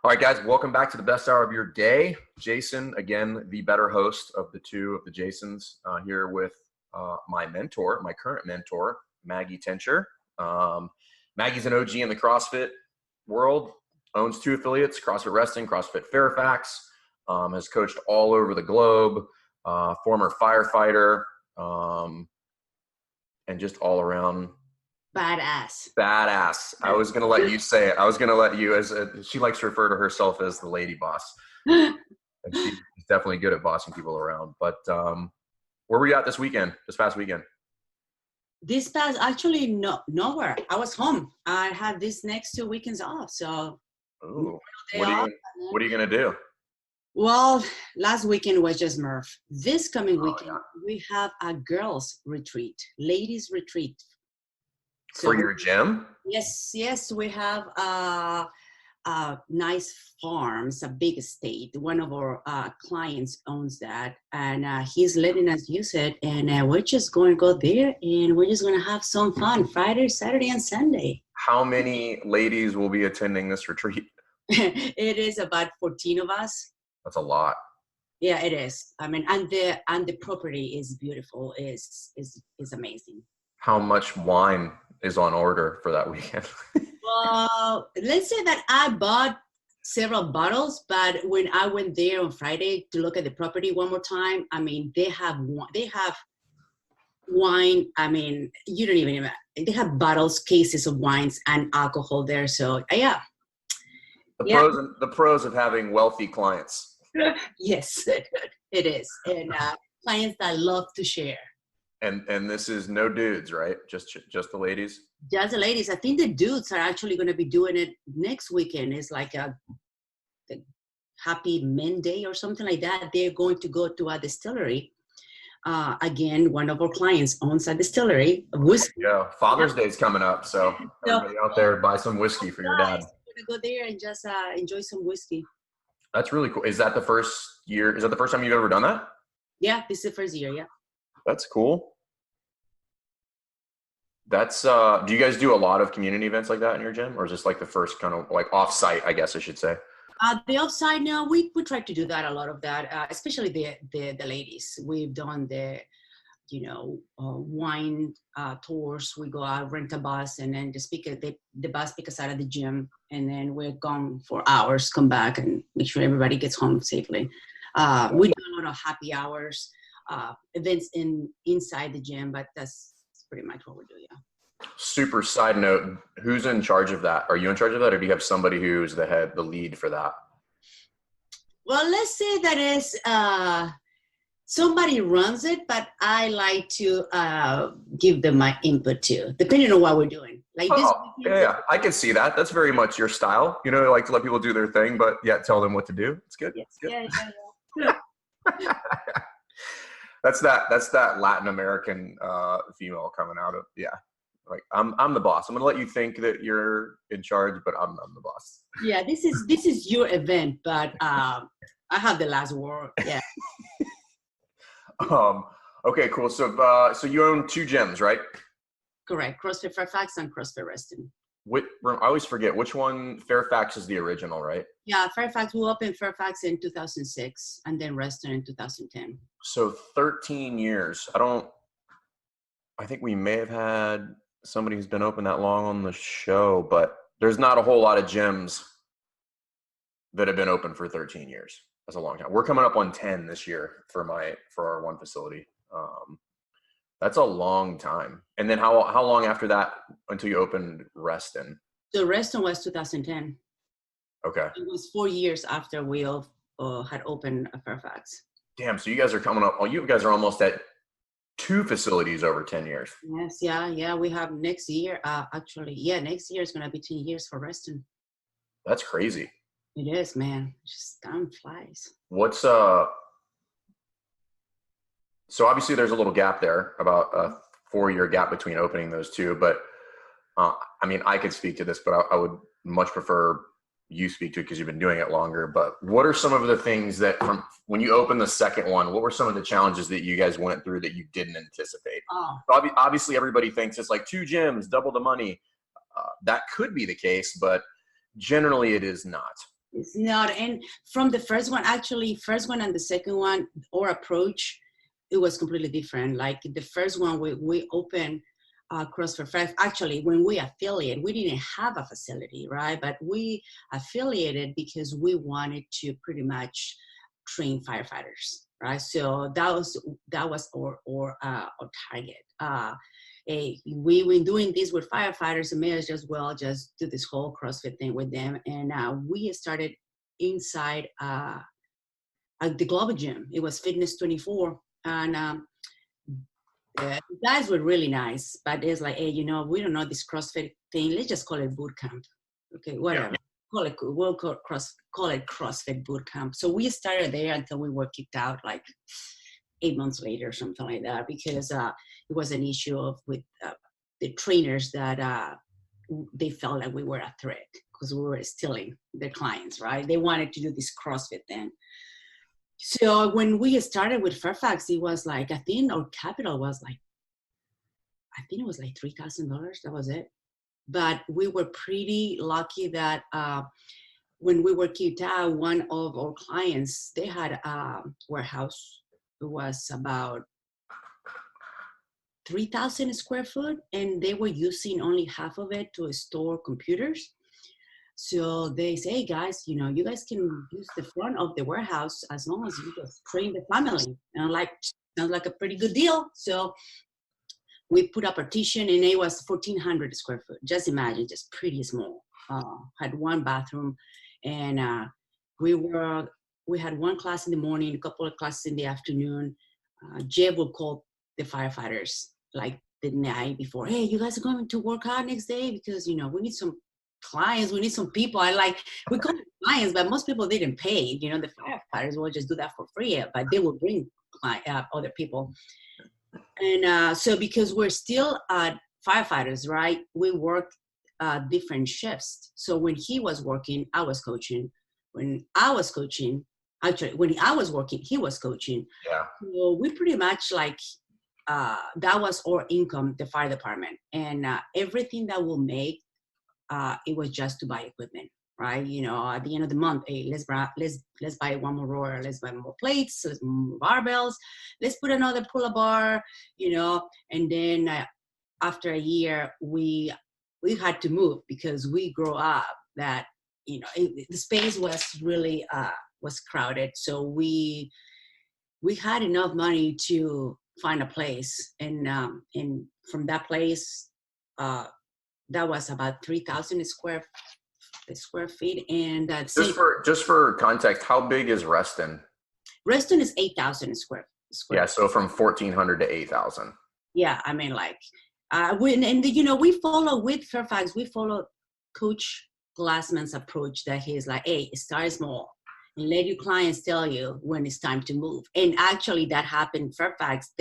All right, guys, welcome back to the best hour of your day. Jason, again, the better host of the two of the Jasons, here with my mentor, my current mentor, Maggie Tincher. Maggie's an OG in the CrossFit world, owns two affiliates, CrossFit Reston, CrossFit Fairfax, has coached all over the globe, former firefighter, and just all around badass. I was going to let you say it. I was going to let you, she likes to refer to herself as the lady boss. And she's definitely good at bossing people around. But where were you at this past weekend? Actually, nowhere. I was home. I had these next 2 weekends off. So, ooh, what are you going to do? Well, last weekend was just Murph. This coming weekend, we have a girls' retreat, ladies' retreat. So, for your gym? Yes. We have nice farms, a big estate. One of our clients owns that, and he's letting us use it. And we're just going to go there, and we're just going to have some fun Friday, Saturday, and Sunday. How many ladies will be attending this retreat? It is about 14 of us. That's a lot. Yeah, it is. I mean, and the property is beautiful. Is amazing. How much wine is on order for that weekend? Well, let's say that I bought several bottles, but when I went there on Friday to look at the property one more time, I mean, they have wine. I mean, you don't even they have bottles, cases of wines and alcohol there. So yeah. The pros of having wealthy clients. Yes, it is. And clients that love to share. And this is no dudes, right? Just the ladies? Just the ladies. I think the dudes are actually going to be doing it next weekend. It's like the Happy Men Day or something like that. They're going to go to a distillery. Again, one of our clients owns a distillery. Whiskey. Yeah, Father's Day is coming up. So everybody out there, buy some whiskey for your dad. We're going to go there and just enjoy some whiskey. That's really cool. Is that the first year? Is that the first time you've ever done that? Yeah, this is the first year, yeah. That's cool. That's do you guys do a lot of community events like that in your gym, or is this like the first kind of like off-site, I guess I should say? The off-site, no, we try to do that, a lot of that, especially the ladies. We've done the wine tours. We go out, rent a bus, and then the bus pick us out of the gym, and then we're gone for hours, come back and make sure everybody gets home safely. We do a lot of happy hours, events inside the gym, but that's pretty much what we do. Yeah. Super side note, who's in charge of that? Are you in charge of that, or do you have somebody who's the lead for that? Well, let's say that is somebody runs it, but I like to give them my input too, depending on what we're doing. Like this. Yeah, I can see that. That's very much your style. You know, like to let people do their thing, but yet tell them what to do. It's good. Yes. It's good. Yeah. That's that Latin American female coming out of, yeah. Like I'm the boss. I'm gonna let you think that you're in charge, but I'm the boss. Yeah, this is your event, but I have the last word. Yeah. Okay, cool. So you own two gyms, right? Correct. CrossFit Fairfax and CrossFit Reston. I always forget which one. Fairfax is the original, right? Yeah, Fairfax. We opened Fairfax in 2006, and then Reston in 2010. So 13 years. I think we may have had somebody who's been open that long on the show, but there's not a whole lot of gyms that have been open for 13 years. That's a long time. We're coming up on 10 this year for our one facility. That's a long time. And then how long after that until you opened Reston? So Reston was 2010. Okay. It was 4 years after we had opened Fairfax. Damn. So you guys are coming up. You guys are almost at 2 facilities over 10 years. Yes. Yeah. We have next year. Next year is going to be 2 years for Reston. That's crazy. It is, man. Just time flies. What's so obviously there's a little gap there, about a 4-year gap between opening those two. But I mean, I could speak to this, but I would much prefer you speak to it because you've been doing it longer. But what are some of the things that from when you opened the second one, what were some of the challenges that you guys went through that you didn't anticipate? Obviously everybody thinks it's like 2 gyms, double the money. That could be the case, but generally it is not. It's not. And from the first one and the second one, our approach, it was completely different. Like the first one, we opened CrossFit 5. Actually, when we affiliated, we didn't have a facility, right? But we affiliated because we wanted to pretty much train firefighters, right? So that was our target. We've been doing this with firefighters, and may as well just do this whole CrossFit thing with them. And we started inside at the Global Gym. It was Fitness 24, and the guys were really nice, but it's like, hey, we don't know this CrossFit thing. Let's just call it boot camp. Okay, whatever. Yeah. We'll call it CrossFit boot camp. So we started there until we were kicked out, like 8 months later, something like that, because it was an issue with the trainers that they felt like we were a threat because we were stealing their clients, right? They wanted to do this CrossFit thing. So when we started with Fairfax, it was like, I think our capital was like, it was like $3,000. That was it. But we were pretty lucky that when we were kicked out, one of our clients, they had a warehouse. It was about 3,000 square foot, and they were using only half of it to store computers. So they say, hey guys, you guys can use the front of the warehouse as long as you just train the family. And I'm like, sounds like a pretty good deal. So we put a partition, and it was 1,400 square foot. Just imagine, just pretty small. Had one bathroom, and we had one class in the morning, a couple of classes in the afternoon. Jeff would call the firefighters like the night before. Hey, you guys are going to work out next day because we need some clients, we need some people. We call them clients, but most people didn't pay. The firefighters will just do that for free, but they will bring other people. And so because we're still firefighters, right? We work different shifts. So when he was working, I was coaching. When I was working, he was coaching. Yeah. So we pretty much that was our income, the fire department, and everything that we'll make, it was just to buy equipment, right? At the end of the month, hey, let's buy one more rower, let's buy more plates, let's more barbells, let's put another pull-up bar, and then after a year, we had to move because we grew up that, the space was really, was crowded. So we had enough money to find a place, and from that place, that was about 3,000 square feet. And just for context, how big is Reston? Reston is 8,000 square. Yeah, so from 1,400 to 8,000. Yeah, I mean, we follow with Fairfax. We follow Coach Glassman's approach that he's like, hey, start small and let your clients tell you when it's time to move. And actually, that happened Fairfax.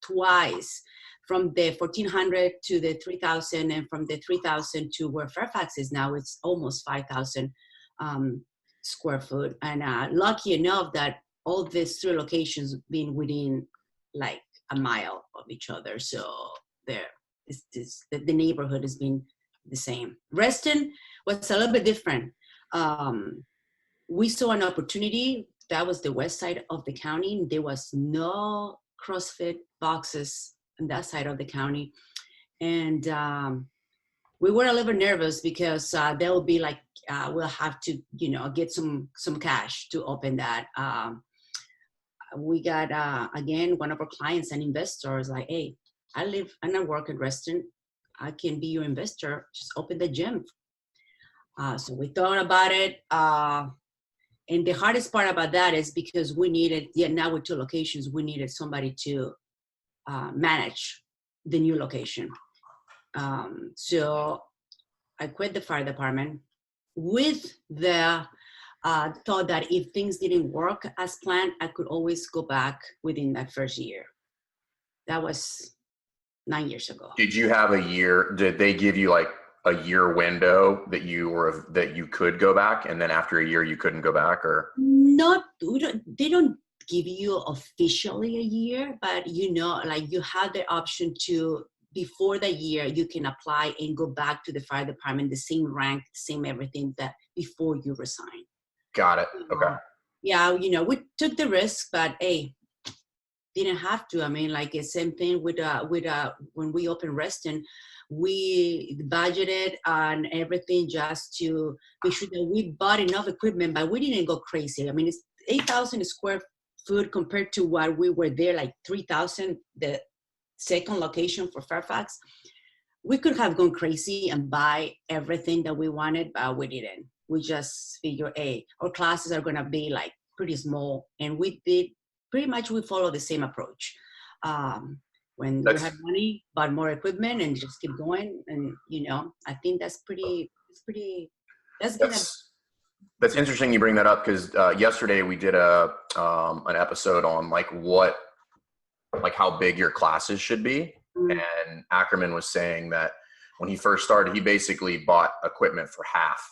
Twice. From the 1,400 to the 3,000, and from the 3,000 to where Fairfax is now, it's almost 5,000 square foot. And lucky enough that all these 3 locations being within like a mile of each other. So the neighborhood has been the same. Reston was a little bit different. We saw an opportunity. That was the west side of the county. There was no CrossFit boxes on that side of the county. And we were a little bit nervous because there will be like, we'll have to, get some cash to open that. We got, again, one of our clients, an investor, is like, hey, I live and I work in Reston. I can be your investor. Just open the gym. So we thought about it. And the hardest part about that is because we needed, now with 2 locations, we needed somebody to manage the new location. So I quit the fire department with the thought that if things didn't work as planned, I could always go back within that first year. That was 9 years ago. Did you have a year? Did they give you like a year window that you could go back, and then after a year you couldn't go back? Or they don't give you officially a year, but you have the option to before the year, you can apply and go back to the fire department, the same rank, same everything that before you resign. Got it. Okay. Yeah, we took the risk, but hey, didn't have to. I mean, like the same thing with when we opened Reston, we budgeted and everything just to make sure that we bought enough equipment, but we didn't go crazy. I mean, it's 8,000 square foot compared to what we were there, like 3,000, the second location for Fairfax. We could have gone crazy and buy everything that we wanted, but we didn't. We just figured, hey, our classes are going to be like pretty small. And we did pretty much, we follow the same approach. When we had money, bought more equipment and just keep going. And, I think that's that's interesting you bring that up, because yesterday we did an episode on how big your classes should be. And Ackerman was saying that when he first started, he basically bought equipment for half.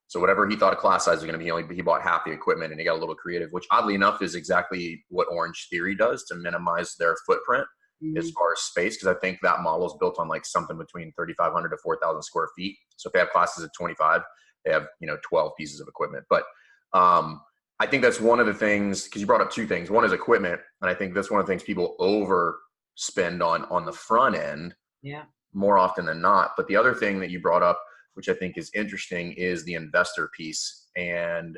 So whatever he thought a class size was going to be, he bought half the equipment, and he got a little creative, which oddly enough is exactly what Orange Theory does to minimize their footprint as far as space. Because I think that model is built on like something between 3,500 to 4,000 square feet. So if they have classes at 25, they have, 12 pieces of equipment. But I think that's one of the things, because you brought up two things. One is equipment. And I think that's one of the things people overspend on the front end more often than not. But the other thing that you brought up, which I think is interesting, is the investor piece. And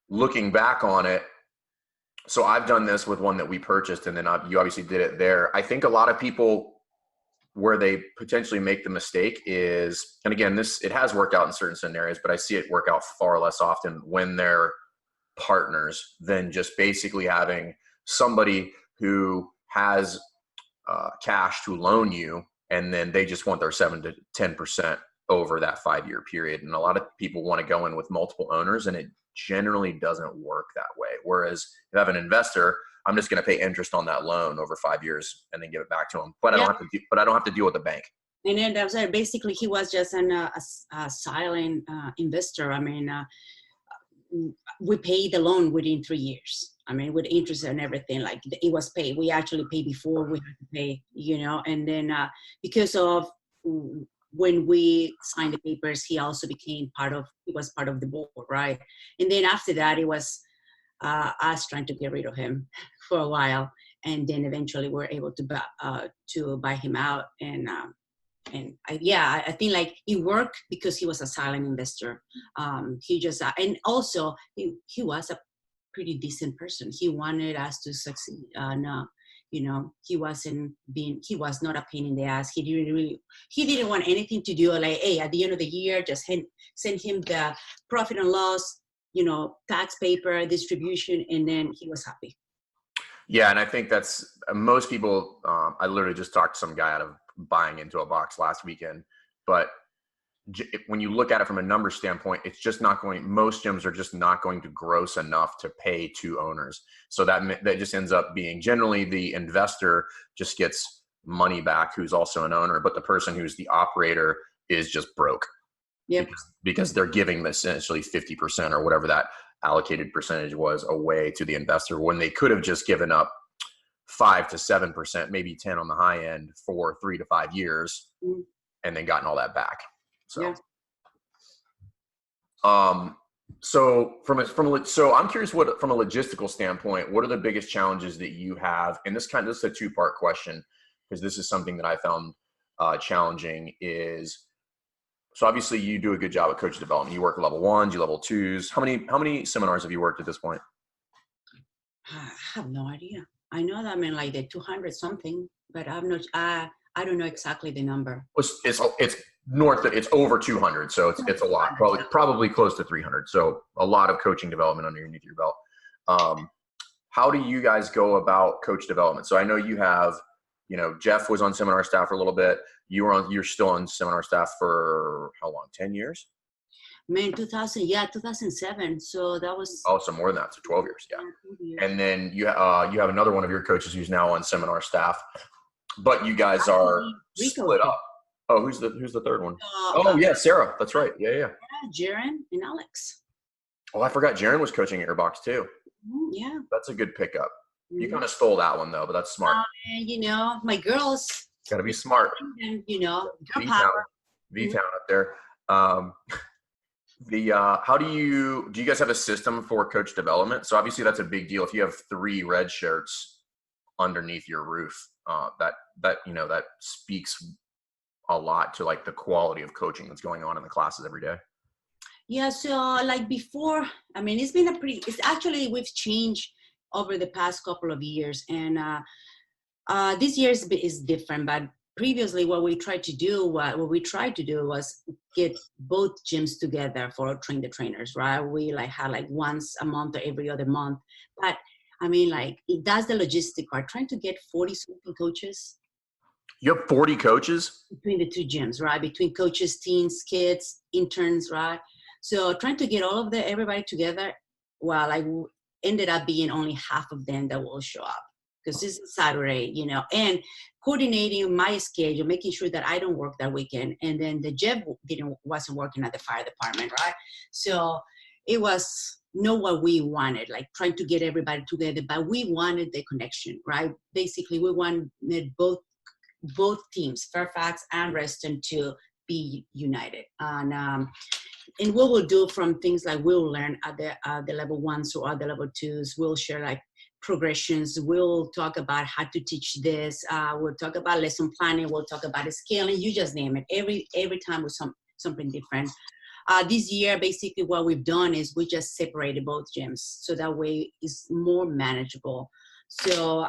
looking back on it, so I've done this with one that we purchased, and then you obviously did it there. I think a lot of people, where they potentially make the mistake is, and again, it has worked out in certain scenarios, but I see it work out far less often when they're partners than just basically having somebody who has cash to loan you, and then they just want their 7 to 10% over that 5-year period. And a lot of people want to go in with multiple owners, and it generally doesn't work that way. Whereas if I have an investor, I'm just going to pay interest on that loan over 5 years and then give it back to them. But I don't have to deal with the bank. And then I'm sorry, basically he was just a silent investor. I mean, we paid the loan within 3 years. I mean, with interest and everything, like it was paid. We actually paid before we had to pay, and then because of when we signed the papers, he also became part of the board, right? And then after that, it was us trying to get rid of him for a while. And then eventually we're able to buy him out. And I think like it worked because he was a silent investor. He just, and also he was a pretty decent person. He wanted us to succeed. He was not a pain in the ass. He didn't want anything to do like, hey, at the end of the year, just send him the profit and loss, tax paper, distribution, and then he was happy. Yeah. And I think that's most people. I literally just talked to some guy out of buying into a box last weekend, but when you look at it from a number standpoint, it's just not going, most gyms are just not going to gross enough to pay 2 owners. So that just ends up being generally the investor just gets money back, who's also an owner, but the person who's the operator is just broke. Yep. Because they're giving essentially 50% or whatever that allocated percentage was away to the investor, when they could have just given up 5 to 7%, maybe 10 on the high end for 3 to 5 years, and then gotten all that back. So, yeah. So I'm curious, what, from a logistical standpoint, what are the biggest challenges that you have? And this is a 2-part question, because this is something that I found challenging is, so obviously you do a good job at coach development. You work level 1s, you level 2s. How many seminars have you worked at this point? I have no idea. I know that I'm in like the 200 something, but I don't know exactly the number. It's north of, it's over 200. So it's a lot, probably close to 300. So a lot of coaching development underneath your belt. How do you guys go about coach development? So I know you have, Jeff was on seminar staff for a little bit. You're still on seminar staff for how long? 10 years? Man, 2007. So that was. Oh, so more than that. So 12 years. Yeah. 12 years. And then you have another one of your coaches who's now on seminar staff, but you guys are split up. Oh, who's the third one? Yeah, Sarah. That's right. Yeah. Jaren and Alex. Oh, I forgot Jaren was coaching at your box too. Yeah. That's a good pickup. You kind of stole that one though, but that's smart. My girls, Got to be smart. And, you know, your V-Town, power. V-Town up there. How do you guys have a system for coach development? So obviously that's a big deal. If you have 3 red shirts underneath your roof, that speaks a lot to like the quality of coaching that's going on in the classes every day. Yeah, so like before, I mean, it's actually, we've changed over the past couple of years, and this year is different, but previously what we tried to do was get both gyms together for train the trainers, right? We like had like once a month or every other month, but I mean, like that's the logistic part, trying to get 40 something coaches. You have 40 coaches? Between the 2 gyms, right? Between coaches, teens, kids, interns, right? So trying to get everybody together, well, I ended up being only half of them that will show up because this is Saturday, you know, and coordinating my schedule, making sure that I don't work that weekend. And then the Jeff wasn't working at the fire department, right? So it was not what we wanted, like trying to get everybody together, but we wanted the connection, right? Basically, we wanted both teams, Fairfax and Reston, to be united. And what we'll do from things like we'll learn at the level 1s or at the level 2s, we'll share like progressions. We'll talk about how to teach this. We'll talk about lesson planning. We'll talk about the scaling. You just name it. Every time with something different. This year, basically what we've done is we just separated both gyms. So that way it's more manageable. So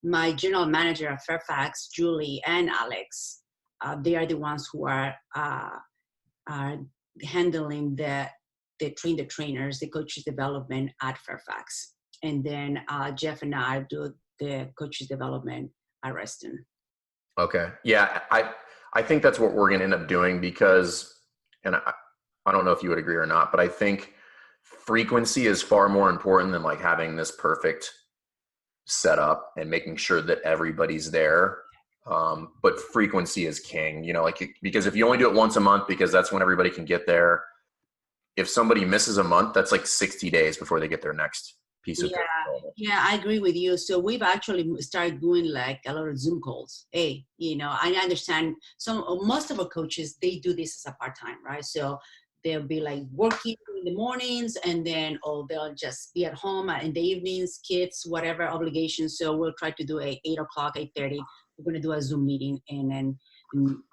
my general manager at Fairfax, Julie and Alex, they are the ones who are handling the trainers, the coaches development at Fairfax. And then Jeff and I do the coaches development at Reston. Okay. Yeah. I think that's what we're going to end up doing because, and I don't know if you would agree or not, but I think frequency is far more important than like having this perfect setup and making sure that everybody's there. But frequency is king, you know, like, because if you only do it once a month, because that's when everybody can get there. If somebody misses a month, that's like 60 days before they get their next piece of Yeah, I agree with you. So we've actually started doing like a lot of Zoom calls. Hey, you know, I understand most of our coaches, they do this as a part-time, right? So they'll be like working in the mornings and then, they'll just be at home in the evenings, kids, whatever obligations. So we'll try to do 8 o'clock, 8:30. We're going to do a Zoom meeting and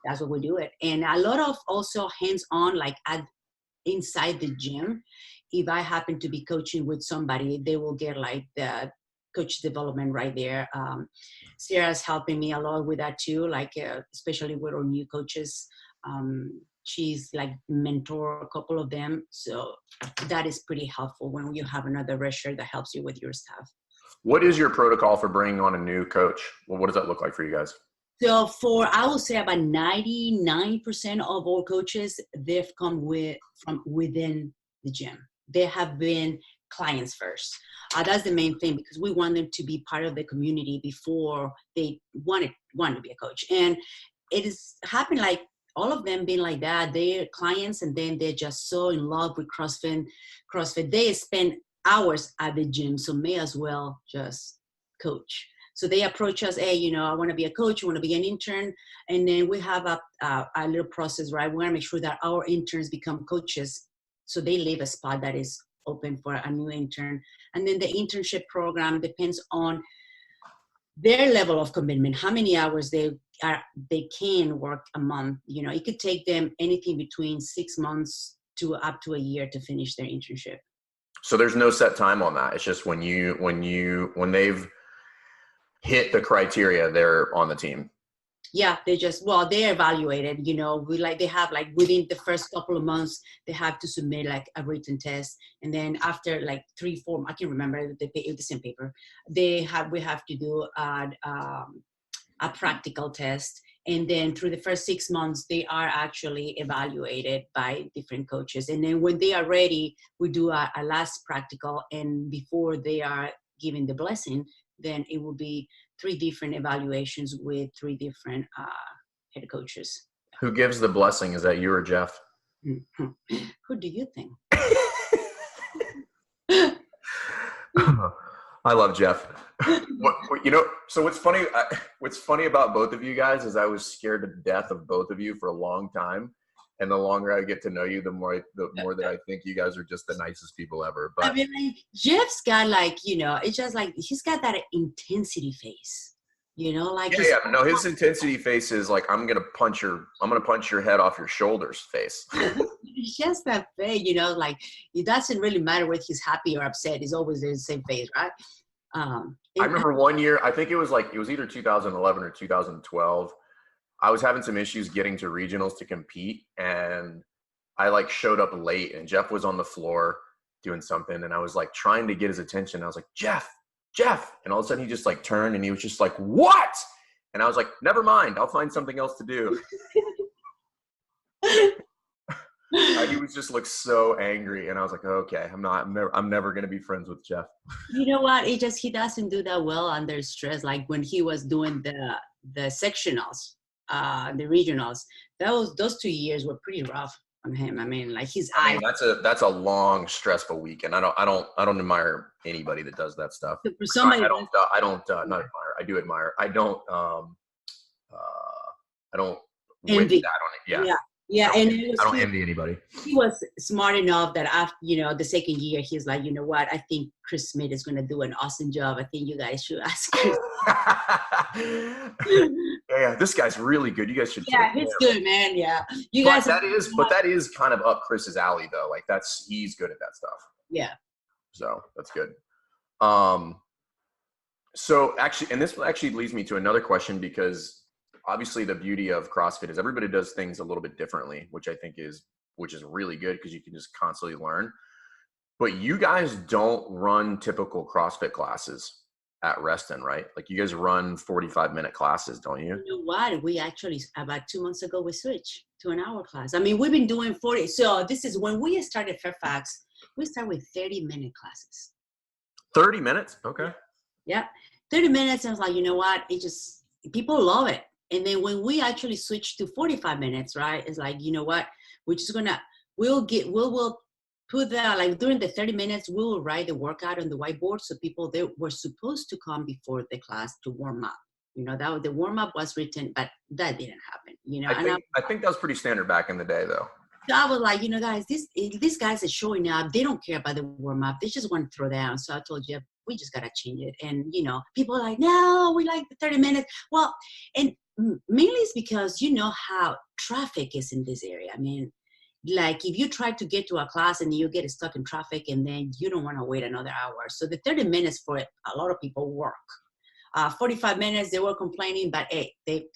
that's what we do it. And a lot of also hands-on, like inside the gym. If I happen to be coaching with somebody, they will get like the coach development right there. Sarah's helping me a lot with that too, like especially with our new coaches. She's like mentor a couple of them. So that is pretty helpful when you have another resher that helps you with your staff. What is your protocol for bringing on a new coach? Well, what does that look like for you guys? So I would say about 99% of all coaches, they've come from within the gym. They have been clients first. That's the main thing because we want them to be part of the community before they want to be a coach. And it has happened like all of them being like that. They're clients and then they're just so in love with CrossFit. They spend hours at the gym, so may as well just coach. So they approach us, hey, you know, I want to be a coach, I want to be an intern. And then we have a little process, right? We want to make sure that our interns become coaches. So they leave a spot that is open for a new intern. And then the internship program depends on their level of commitment, how many hours they can work a month. You know, it could take them anything between 6 months to up to a year to finish their internship. So there's no set time on that. It's just when they've hit the criteria, they're on the team. Yeah, they're evaluated, you know, they have like within the first couple of months, they have to submit like a written test. And then after like 3-4, I can't remember the same paper, we have to do a practical test. And then through the first 6 months, they are actually evaluated by different coaches. And then when they are ready, we do a last practical. And before they are given the blessing, then it will be 3 different evaluations with 3 different head coaches. Who gives the blessing? Is that you or Jeff? Who do you think? I love Jeff. So what's funny about both of you guys is I was scared to death of both of you for a long time. And the longer I get to know you, the more that I think you guys are just the nicest people ever. I But mean, like Jeff's got like, it's just like he's got that intensity face, like yeah, yeah. No, his intensity face is like I'm gonna punch your head off your shoulders face. it's just that face, like it doesn't really matter whether he's happy or upset. He's always the same face, right? I remember one year, I think it was either 2011 or 2012. I was having some issues getting to regionals to compete, and I like showed up late, and Jeff was on the floor doing something, and I was like trying to get his attention. I was like, Jeff, and all of a sudden he just like turned and he was just like, what? And I was like, never mind, I'll find something else to do. He was just looked so angry, and I was like, okay, I'm never gonna be friends with Jeff. You know what? He doesn't do that well under stress. Like when he was doing the sectionals, the regionals, those 2 years were pretty rough on him. I mean, like his eyes. That's a long, stressful week, and I don't admire anybody that does that stuff. For somebody, I don't not admire. I do admire. I don't envy. Yeah. Yeah, I don't envy anybody. He was smart enough that after, the second year, he's like, you know what? I think Chris Smith is going to do an awesome job. I think you guys should ask Chris. Yeah, this guy's really good. You guys should. Yeah, he's good, man. Yeah, that is kind of up Chris's alley, though. Like he's good at that stuff. Yeah. So that's good. So actually, and this actually leads me to another question, because obviously the beauty of CrossFit is everybody does things a little bit differently, which I think is really good, because you can just constantly learn. But you guys don't run typical CrossFit classes at Reston, right? Like you guys run 45-minute classes, don't you? You know what? We actually, about 2 months ago, we switched to an hour class. I mean, we've been doing 40. So this is when we started Fairfax, we start with 30-minute classes. 30 minutes? Okay. Yeah. 30 minutes. I was like, you know what? People love it. And then when we actually switched to 45 minutes, right? It's like, you know what? We're just we'll put that, like during the 30 minutes, we will write the workout on the whiteboard. So people, they were supposed to come before the class to warm up. That the warm up was written, but that didn't happen, I think that was pretty standard back in the day, though. So I was like, guys, these guys are showing up. They don't care about the warm up. They just want to throw down. So I told Jeff, we just got to change it. And, people are like, no, we like the 30 minutes. Well, and mainly it's because you know how traffic is in this area. I mean, like if you try to get to a class and you get stuck in traffic, and then you don't want to wait another hour. So the 30 minutes for a lot of people work. 45 minutes, they were complaining, but hey, they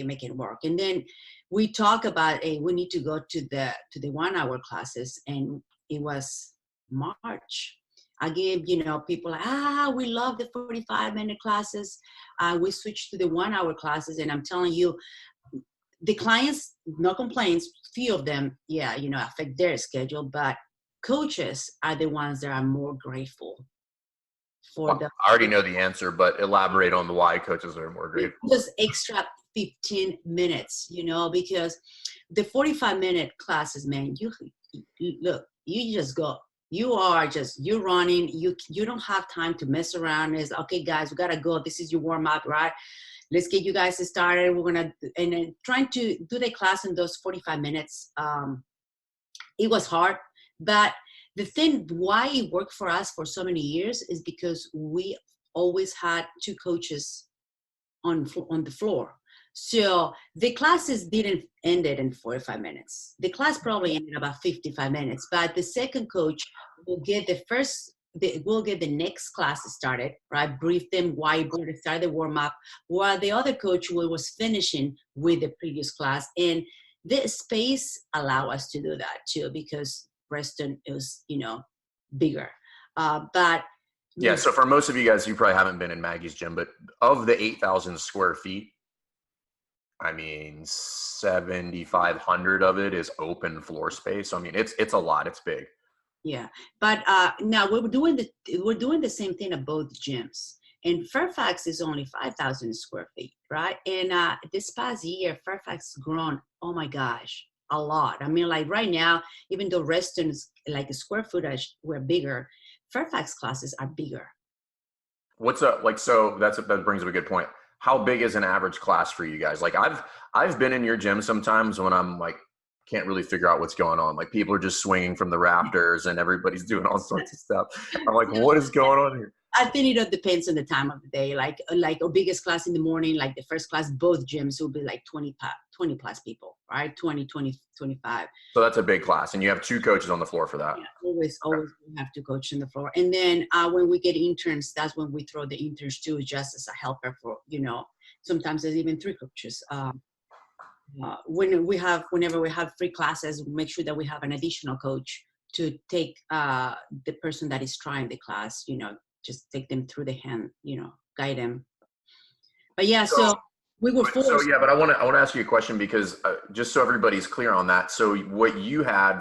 make it work. And then we talk about, hey, we need to go to the 1 hour classes. And it was March. I gave, people like, we love the 45-minute classes. We switched to the 1 hour classes. And I'm telling you, the clients, no complaints, few of them, affect their schedule, but coaches are the ones that are more grateful for I already know the answer, but elaborate on the why coaches are more grateful. Just extra 15 minutes, because the 45-minute classes, man, you just go. You're running. You don't have time to mess around. It's okay, guys, we gotta go. This is your warm up, right? Let's get you guys started. And then trying to do the class in those 45 minutes. It was hard, but the thing why it worked for us for so many years is because we always had two coaches on the floor. So the classes didn't end it in 45 minutes. The class probably ended about 55 minutes, but the second coach will get we'll get the next class started, right? Brief them, whiteboard, start the warm up, while the other coach was finishing with the previous class. And the space allow us to do that too, because Reston is, bigger. But yeah, so for most of you guys, you probably haven't been in Maggie's gym, but of the 8,000 square feet, I mean, 7,500 of it is open floor space. I mean, it's a lot. It's big. Yeah, but now we're doing the same thing at both gyms. And Fairfax is only 5,000 square feet, right? And this past year, Fairfax has grown, oh my gosh, a lot. I mean, like right now, even though Reston's like a square footage, we're bigger, Fairfax classes are bigger. What's up? Like, so that brings up a good point. How big is an average class for you guys? Like I've been in your gym sometimes when I'm like, can't really figure out what's going on. Like people are just swinging from the rafters and everybody's doing all sorts of stuff. I'm like, what is going on here? I think it all depends on the time of the day. Like our biggest class in the morning, like the first class, both gyms will be like 20 plus people, right? 20, 25. So that's a big class, and you have 2 coaches on the floor for that. Yeah, always we have to coach on the floor. And then when we get interns, that's when we throw the interns too, just as a helper for, sometimes there's even 3 coaches. Whenever we have free classes, we make sure that we have an additional coach to take the person that is trying the class, just take them through the hand, guide them. But yeah, so we were forced. So yeah, but I want to ask you a question because just so everybody's clear on that. So what you had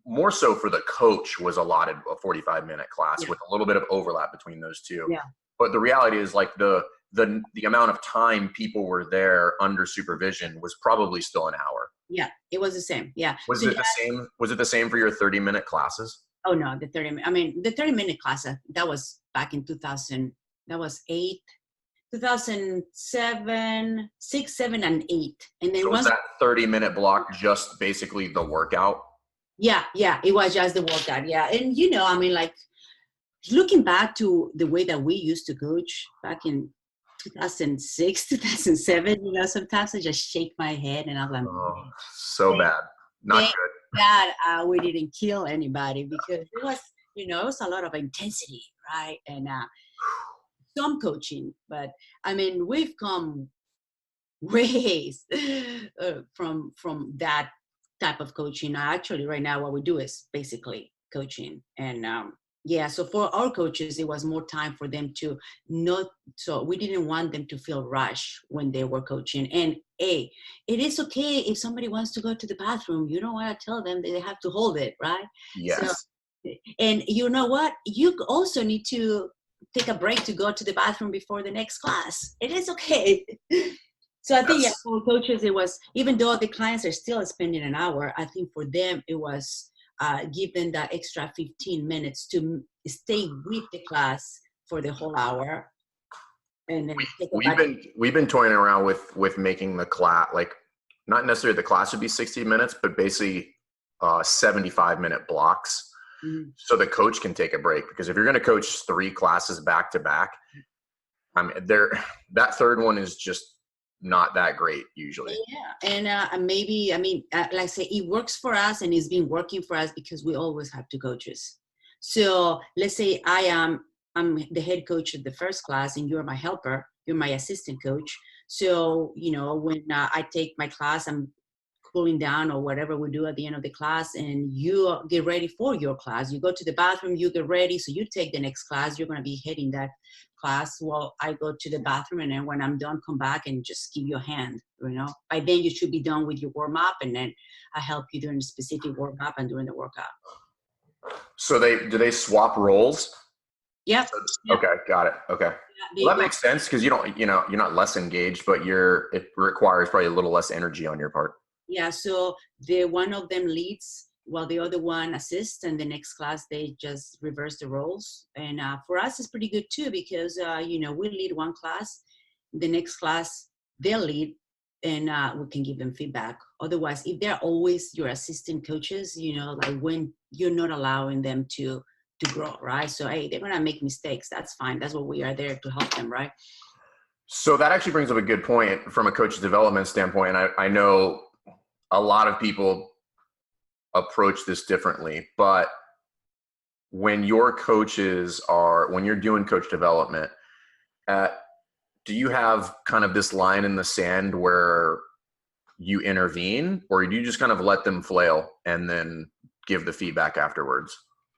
more so for the coach was allotted a 45-minute class with a little bit of overlap between those two. Yeah. But the reality is like the amount of time people were there under supervision was probably still an hour. Yeah, it was the same. Yeah. Was it the same? Was it the same for your 30-minute classes? Oh no, the 30-minute class, that was back in 2000. That was 2007, 6, 7, and 8. And then so was that 30-minute block just basically the workout? Yeah, it was just the workout. Yeah. And like looking back to the way that we used to coach back in 2006, 2007, sometimes I just shake my head and I'm like, oh, so bad. Not good. That we didn't kill anybody because it was, it was a lot of intensity, right? And some coaching, but we've come ways from that type of coaching. Actually, right now, what we do is basically coaching, and so for our coaches, it was more time for them to not. So we didn't want them to feel rushed when they were coaching. And it is okay if somebody wants to go to the bathroom. You don't want to tell them that they have to hold it, right? Yes. So, and you know what? You also need to take a break to go to the bathroom before the next class. It is okay. So I think for coaches, it was, even though the clients are still spending an hour, I think for them, it was give them that extra 15 minutes to stay with the class for the whole hour. And then we've been toying around with making the class, like not necessarily the class would be 60 minutes, but basically 75-minute blocks. Mm-hmm. So the coach can take a break, because if you're going to coach 3 classes back to back, that third one is just not that great usually. Yeah. And maybe, like I say, it works for us, and it's been working for us because we always have 2 coaches. So let's say I'm the head coach of the first class and you're my helper, you're my assistant coach. So, when I take my class, I'm cooling down or whatever we do at the end of the class, and you get ready for your class. You go to the bathroom, you get ready, so you take the next class. You're going to be heading that class while I go to the bathroom, and then when I'm done, come back and just give you a hand. By then you should be done with your warm-up, and then I help you during the specific warm-up and during the workout. So do they swap roles? Yep. Okay, got it. Okay. Well, that makes sense, because you're not less engaged, but it requires probably a little less energy on your part. Yeah, so one of them leads while the other one assists, and the next class they just reverse the roles. And for us, it's pretty good too, because we lead one class, the next class they'll lead, and we can give them feedback. Otherwise, if they're always your assistant coaches, like when you're not allowing them to grow, right? So hey, they're gonna make mistakes. That's fine. That's what we are there to help them, right? So that actually brings up a good point from a coach development standpoint. I know a lot of people approach this differently, but when you're doing coach development, do you have kind of this line in the sand where you intervene, or do you just kind of let them flail and then give the feedback afterwards?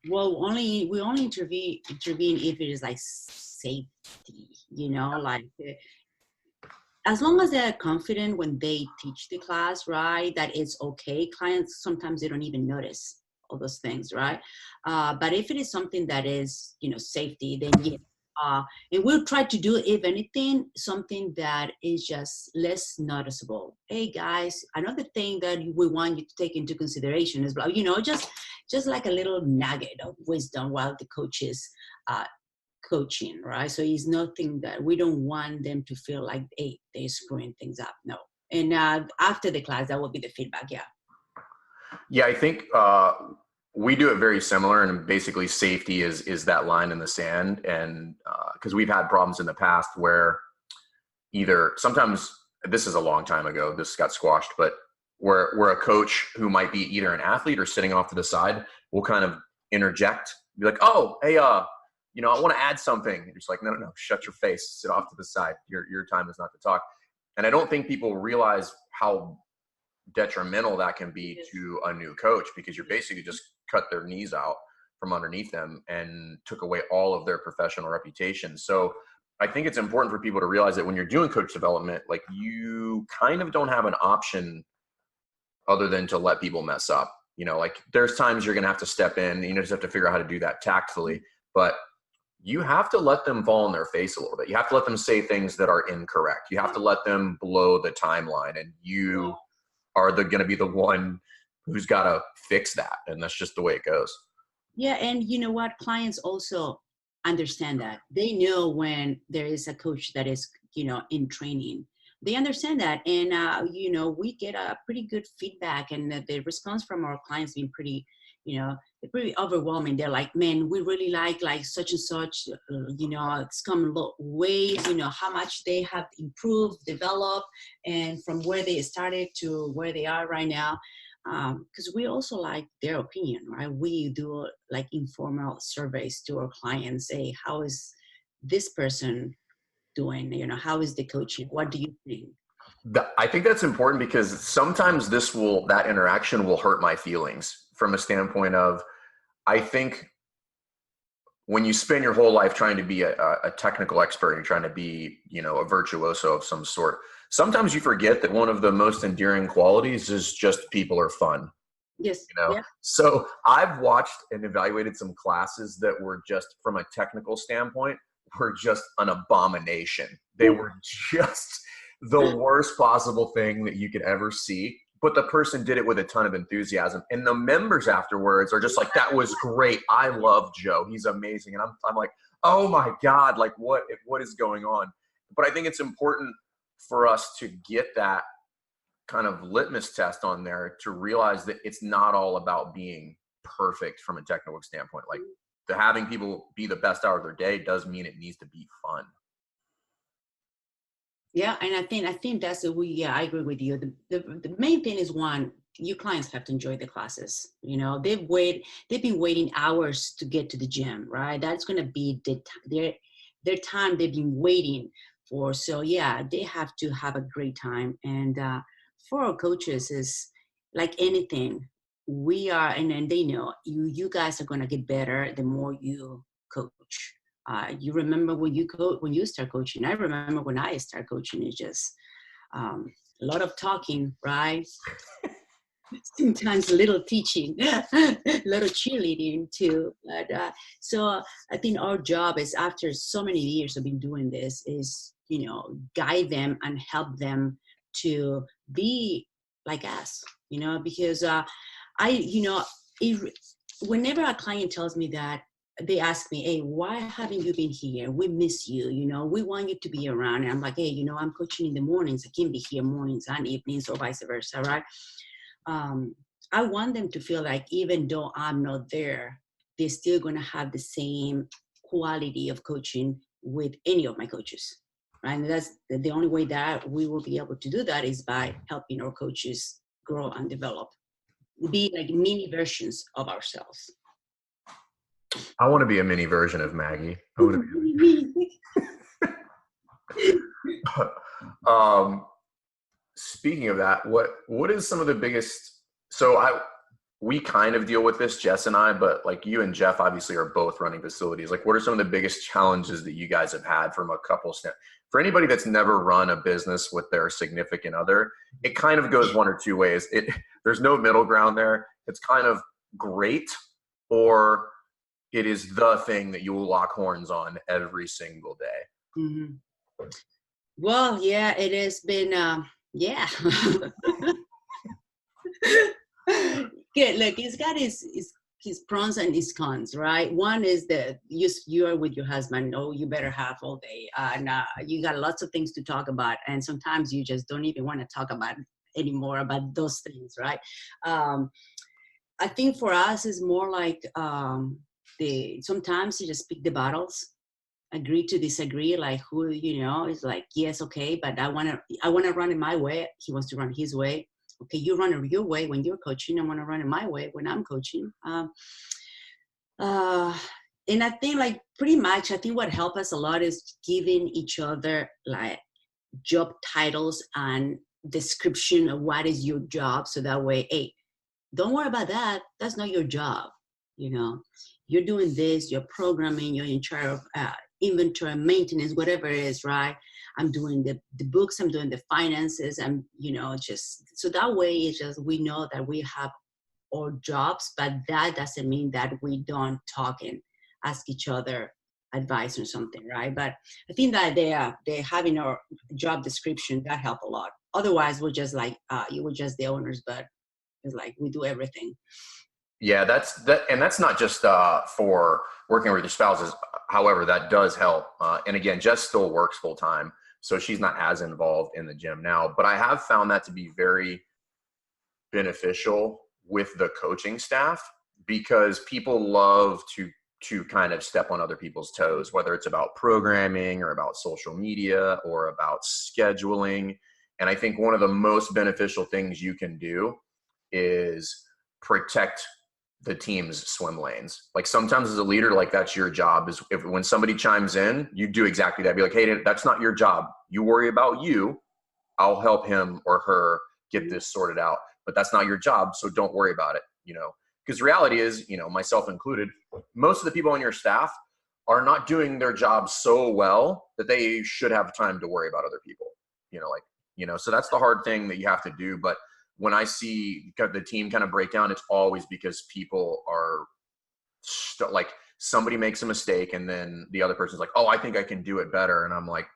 Well, we only intervene if it is like safety, like as long as they're confident when they teach the class, right, that it's okay. Clients, sometimes they don't even notice all those things, right? But if it is something that is, safety, then yeah. And we'll try to do, if anything, something that is just less noticeable. Hey guys, another thing that we want you to take into consideration is, just like a little nugget of wisdom while the coach is coaching, right? So it's nothing that we don't want them to feel like, hey, they're screwing things up. No. And after the class, that will be the feedback. Yeah. Yeah, I think we do it very similar, and basically safety is that line in the sand. And because we've had problems in the past where either sometimes, this is a long time ago, this got squashed, but where a coach who might be either an athlete or sitting off to the side will kind of interject, be like, oh, hey, you know, I want to add something. And you're just like, no, shut your face, sit off to the side. Your time is not to talk. And I don't think people realize how detrimental that can be to a new coach, because you're basically just cut their knees out from underneath them and took away all of their professional reputation. So I think it's important for people to realize that when you're doing coach development, like, you kind of don't have an option other than to let people mess up. You know, like, there's times you're going to have to step in, you just have to figure out how to do that tactfully, but you have to let them fall on their face a little bit. You have to let them say things that are incorrect. You have to let them blow the timeline, and you are going to be the one who's got to fix that. And that's just the way it goes. Yeah. And you know what? Clients also understand that. They know when there is a coach that is, you know, in training. They understand that. And, you know, we get a pretty good feedback, and the response from our clients been pretty, you know, they're pretty overwhelming. They're like, man, we really like such and such, you know, it's come ways, you know, how much they have improved, developed, and from where they started to where they are right now. Because we also like their opinion, right? We do like informal surveys to our clients, say, how is this person doing? You know, how is the coaching? What do you think? I think that's important, because sometimes that interaction will hurt my feelings from a standpoint of, I think when you spend your whole life trying to be a technical expert, and you're trying to be, you know, a virtuoso of some sort, sometimes you forget that one of the most endearing qualities is just people are fun. Yes. You know, Yeah. so I've watched and evaluated some classes that were just, from a technical standpoint, were just an abomination. They were just the worst possible thing that you could ever see. But the person did it with a ton of enthusiasm. And the members afterwards are just like, that was great. I love Joe. He's amazing. And I'm like, oh my God, like what is going on? But I think it's important for us to get that kind of litmus test on there, to realize that it's not all about being perfect from a technical standpoint. Like, having people be the best hour of their day does mean it needs to be fun. Yeah, and I think that's I agree with you. The main thing is, one, you clients have to enjoy the classes. You know, they've been waiting hours to get to the gym, right? That's going to be their time they've been waiting for. So yeah, they have to have a great time. And for our coaches, is like anything, we are, and they know you guys are going to get better the more you coach. You remember when you start coaching. I remember when I start coaching. It's just a lot of talking, right? Sometimes a little teaching, a lot of cheerleading too. But so I think our job is, after so many years of been doing this, is, you know, guide them and help them to be like us. You know, because whenever a client tells me that, they ask me, hey, why haven't you been here? We miss you. You know, we want you to be around. And I'm like, hey, you know, I'm coaching in the mornings. I can't be here mornings and evenings, or vice versa, right? I want them to feel like, even though I'm not there, they're still going to have the same quality of coaching with any of my coaches, right? And that's the only way that we will be able to do that, is by helping our coaches grow and develop, be like mini versions of ourselves. I want to be a mini version of Maggie. I want to be speaking of that, what is some of the biggest, we kind of deal with this, Jess and I, but like, you and Jeff obviously are both running facilities. Like, what are some of the biggest challenges that you guys have had from a couple for anybody that's never run a business with their significant other? It kind of goes one or two ways. There's no middle ground there. It's kind of great, or it is the thing that you will lock horns on every single day. Mm-hmm. Well, yeah, it has been, yeah. Good. Look, it's got its his pros and his cons, right? One is that you are with your husband. Oh, you better have all day, and you got lots of things to talk about, and sometimes you just don't even want to talk about anymore about those things, right? I think for us is more like sometimes you just pick the battles, agree to disagree, like who is like, yes, okay, but I want to run it my way. He wants to run his way. Okay, you run it your way when you're coaching. I want to run it my way when I'm coaching. And I think like pretty much, I think what helped us a lot is giving each other like job titles and description of what is your job. So that way, hey, don't worry about that. That's not your job. You're doing this, you're programming, you're in charge of inventory, maintenance, whatever it is, right? I'm doing the books, I'm doing the finances, and just so that way it's just we know that we have our jobs, but that doesn't mean that we don't talk and ask each other advice or something, right? But I think that they having our job description that help a lot. Otherwise, we're just like you were just the owners, but it's like we do everything. Yeah, that's not just for working with your spouses. However, that does help. And again, Jess still works full time, so she's not as involved in the gym now. But I have found that to be very beneficial with the coaching staff, because people love to kind of step on other people's toes, whether it's about programming or about social media or about scheduling. And I think one of the most beneficial things you can do is protect the team's swim lanes. Like sometimes as a leader, like that's your job, is if when somebody chimes in, you do exactly that. Be like, hey, that's not your job. You worry about you. I'll help him or her get this sorted out, but that's not your job. So don't worry about it. Because reality is, myself included, most of the people on your staff are not doing their job so well that they should have time to worry about other people, so that's the hard thing that you have to do. But when I see the team kind of break down, it's always because people are like somebody makes a mistake and then the other person's like, oh, I think I can do it better. And I'm like,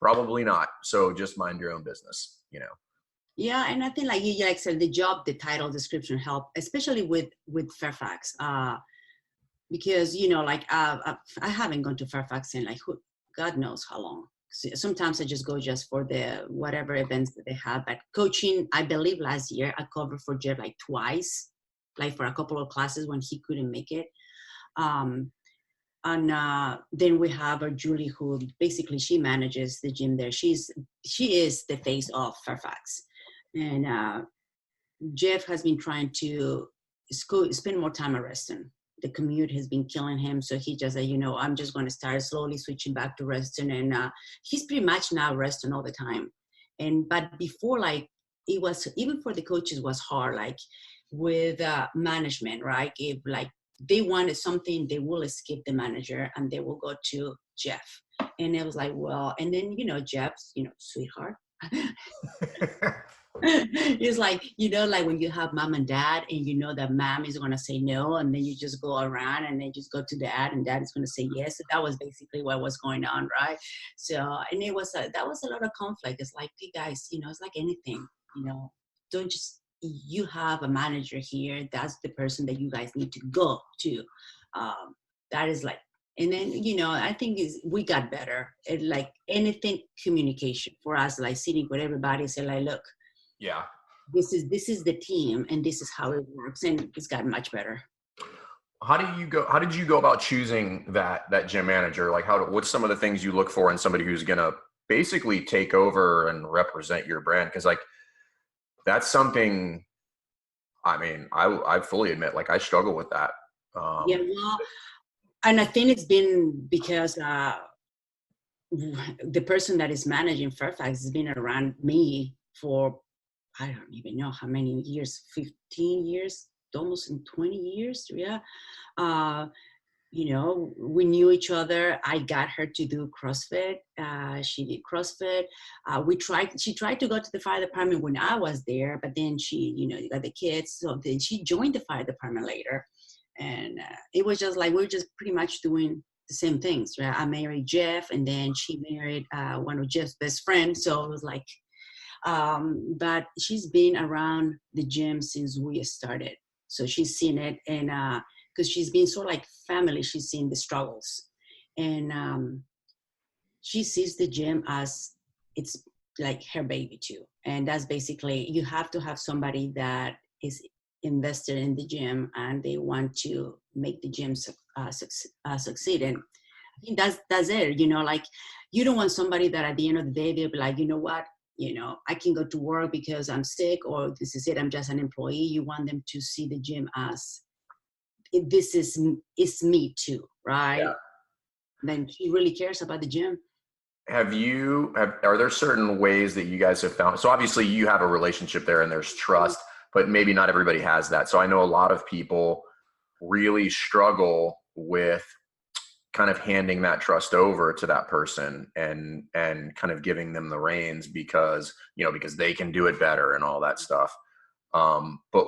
probably not. So just mind your own business, Yeah, and I think like you like said, the job, the title, description help, especially with Fairfax, because I haven't gone to Fairfax in like God knows how long. Sometimes I just go just for the whatever events that they have. But coaching, I believe last year I covered for Jeff like twice, like for a couple of classes when he couldn't make it. And then we have our Julie, who basically she manages the gym there. She is the face of Fairfax. And Jeff has been trying to spend more time at Reston. The commute has been killing him. So he just said, I'm just going to start slowly switching back to Reston. And he's pretty much now Reston all the time. But before, like, it was, even for the coaches was hard, like with management, right? If like they wanted something, they will skip the manager and they will go to Jeff. And it was like, well, and then, Jeff's, sweetheart. It's like, like when you have mom and dad and that mom is going to say no, and then you just go around and then just go to dad and dad is going to say yes. So that was basically what was going on, right? So, and that was a lot of conflict. It's like, hey guys, it's like anything, don't just, you have a manager here. That's the person that you guys need to go to. That is like, and then, I think we got better at like anything communication for us, like sitting with everybody and say like, look, yeah, this is the team and this is how it works, and it's gotten much better. How did you go about choosing that gym manager? Like what's some of the things you look for in somebody who's going to basically take over and represent your brand? Cause like, that's something, I mean, I fully admit, like I struggle with that. Yeah, well, and I think it's been because the person that is managing Fairfax has been around me for, I don't even know how many years, 15 years, almost in 20 years. Yeah. We knew each other. I got her to do CrossFit. She did CrossFit. She tried to go to the fire department when I was there, but then she, got the kids. So then she joined the fire department later. And it was just like, we were just pretty much doing the same things. Right? I married Jeff, and then she married one of Jeff's best friends. So it was like, but she's been around the gym since we started. So she's seen it. And because she's been sort of like family. She's seen the struggles, and she sees the gym as it's like her baby too. And that's basically, you have to have somebody that is invested in the gym and they want to make the gym succeed. And I think that's it. Like, you don't want somebody that at the end of the day they'll be like, you know what, I can go to work because I'm sick, or this is it, I'm just an employee. You want them to see the gym as this is it's me too, right? Yeah. Then she really cares about the gym. Are there certain ways that you guys have found? So obviously you have a relationship there and there's trust, but maybe not everybody has that. So I know a lot of people really struggle with kind of handing that trust over to that person and kind of giving them the reins because they can do it better and all that stuff. But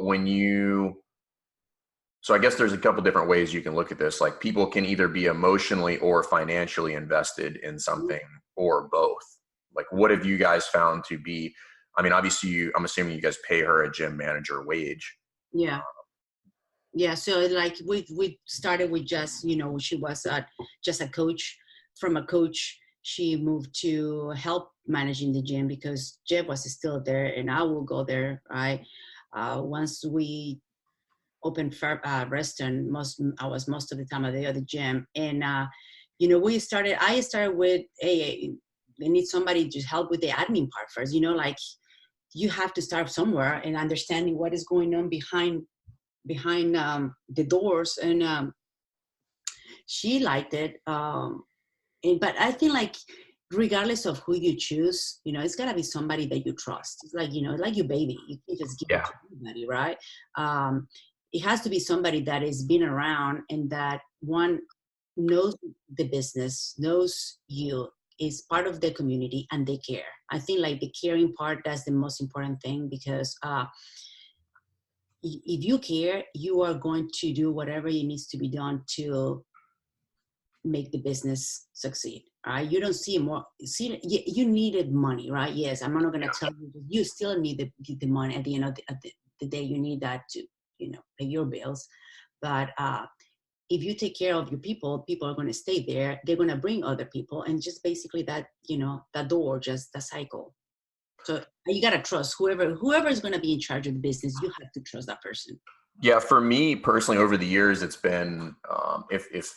so I guess there's a couple different ways you can look at this. Like, people can either be emotionally or financially invested in something, or both. Like, what have you guys found to be, I mean, obviously I'm assuming you guys pay her a gym manager wage. Yeah. Yeah. So like we started with just, she was just a coach. From a coach, she moved to help managing the gym because Jeff was still there and I will go there. Right. Once we opened Reston, I was most of the time at the other gym. And, I started with, they need somebody to help with the admin part first, like you have to start somewhere and understanding what is going on behind the doors. And she liked it. But I think, like, regardless of who you choose, it's gotta be somebody that you trust. It's like, like your baby, you can't just give it to anybody, right? It has to be somebody that has been around and that one knows the business, knows you, is part of the community, and they care. I think, like, the caring part, that's the most important thing, because if you care, you are going to do whatever it needs to be done to make the business succeed. Right? You don't see you needed money, right? Yes, I'm not going to tell you still need the money at the end of the day. You need that to pay your bills. But if you take care of your people are going to stay there. They're going to bring other people, and just basically that that door, just the cycle. So you got to trust whoever is going to be in charge of the business. You have to trust that person. Yeah, for me personally, over the years, it's been if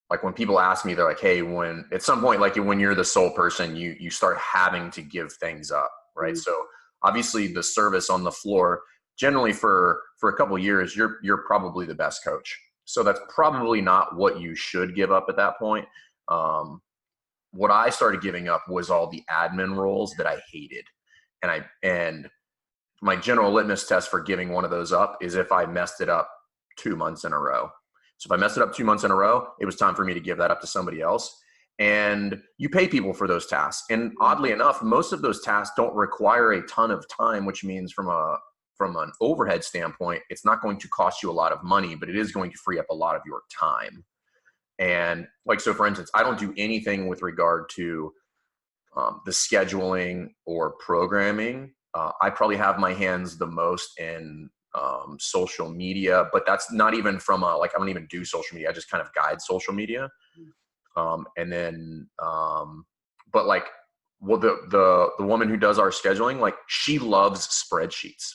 like when people ask me, they're like, hey, when at some point, like when you're the sole person, you start having to give things up, right? Mm-hmm. So obviously the service on the floor, generally for a couple of years, you're probably the best coach. So that's probably not what you should give up at that point. What I started giving up was all the admin roles that I hated. And my general litmus test for giving one of those up is if I messed it up 2 months in a row. So if I messed it up 2 months in a row, it was time for me to give that up to somebody else. And you pay people for those tasks. And oddly enough, most of those tasks don't require a ton of time, which means from an overhead standpoint, it's not going to cost you a lot of money, but it is going to free up a lot of your time. And like, so for instance, I don't do anything with regard to the scheduling or programming. I probably have my hands the most in social media, but that's not even from I don't even do social media. I just kind of guide social media. And then, but like, well, the woman who does our scheduling, like, she loves spreadsheets.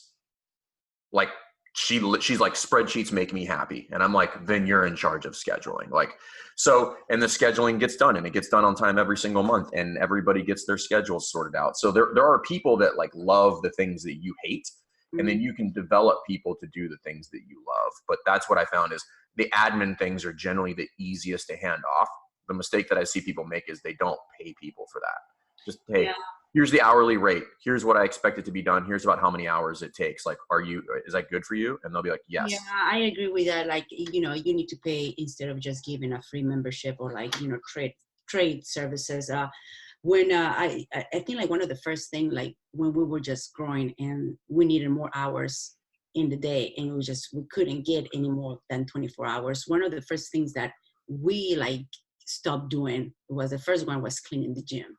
Like, she's like, spreadsheets make me happy. And I'm like, then you're in charge of scheduling. Like, so, and the scheduling gets done, and it gets done on time every single month, and everybody gets their schedules sorted out. So there are people that like love the things that you hate, and then you can develop people to do the things that you love. But that's what I found is the admin things are generally the easiest to hand off. The mistake that I see people make is they don't pay people for that. Just, hey, here's the hourly rate. Here's what I expect it to be done. Here's about how many hours it takes. Like, is that good for you? And they'll be like, yes. Yeah, I agree with that. Like, you need to pay instead of just giving a free membership or like, trade services. When I think like one of the first things, like when we were just growing and we needed more hours in the day, and we couldn't get any more than 24 hours. One of the first things that we like stopped doing was, the first one was cleaning the gym.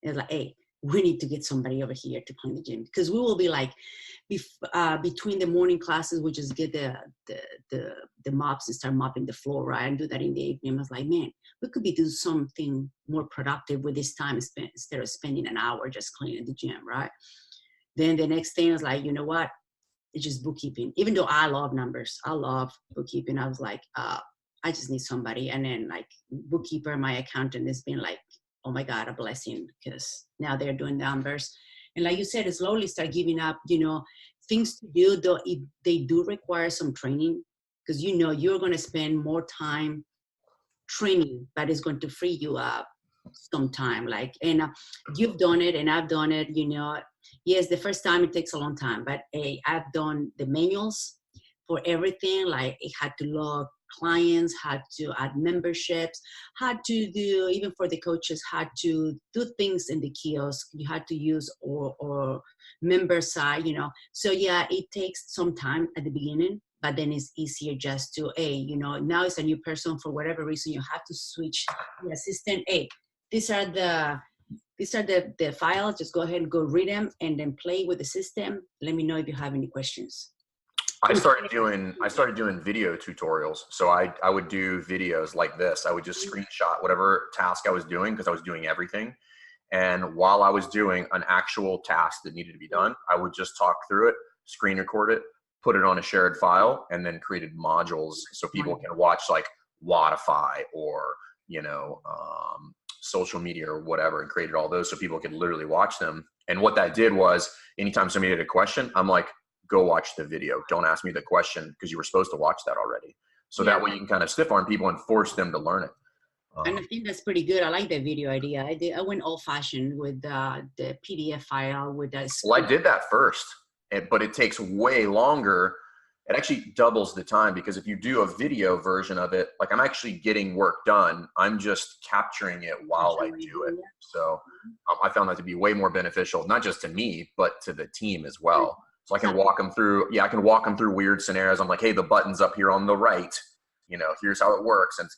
It's like, hey, we need to get somebody over here to clean the gym, because we will be like, between the morning classes, we just get the mops and start mopping the floor, right? And do that in the evening. I was like, man, we could be doing something more productive with this time spent instead of spending an hour just cleaning the gym, right? Then the next thing was like, you know what? It's just bookkeeping. Even though I love numbers, I love bookkeeping. I was like, I just need somebody. And then like bookkeeper, my accountant has been like, oh my God, a blessing, because now they're doing numbers. And like you said, slowly start giving up, things to do, though they do require some training, because you're going to spend more time training, but it's going to free you up some time. And you've done it and I've done it, yes, the first time it takes a long time, but I've done the manuals for everything. Like it had to log clients, had to add memberships, had to do, even for the coaches, had to do things in the kiosk. You had to use or member side, So yeah, it takes some time at the beginning, but then it's easier just to, now it's a new person, for whatever reason, you have to switch the assistant. These are the files, just go ahead and go read them and then play with the system. Let me know if you have any questions. I started doing video tutorials. So I would do videos like this. I would just screenshot whatever task I was doing, because I was doing everything. And while I was doing an actual task that needed to be done, I would just talk through it, screen record it, put it on a shared file, and then created modules so people can watch like Wodify or, social media or whatever, and created all those so people could literally watch them. And what that did was, anytime somebody had a question, I'm like, go watch the video. Don't ask me the question, because you were supposed to watch that already. So that way you can kind of stiff arm people and force them to learn it. And I think that's pretty good. I like the video idea. I went old fashioned with the PDF file with that. Well, I did that first, but it takes way longer. It actually doubles the time, because if you do a video version of it, like I'm actually getting work done. I'm just capturing it while I do it. So I found that to be way more beneficial, not just to me, but to the team as well. So I can walk them through. Yeah, I can walk them through weird scenarios. I'm like, hey, the button's up here on the right. Here's how it works. And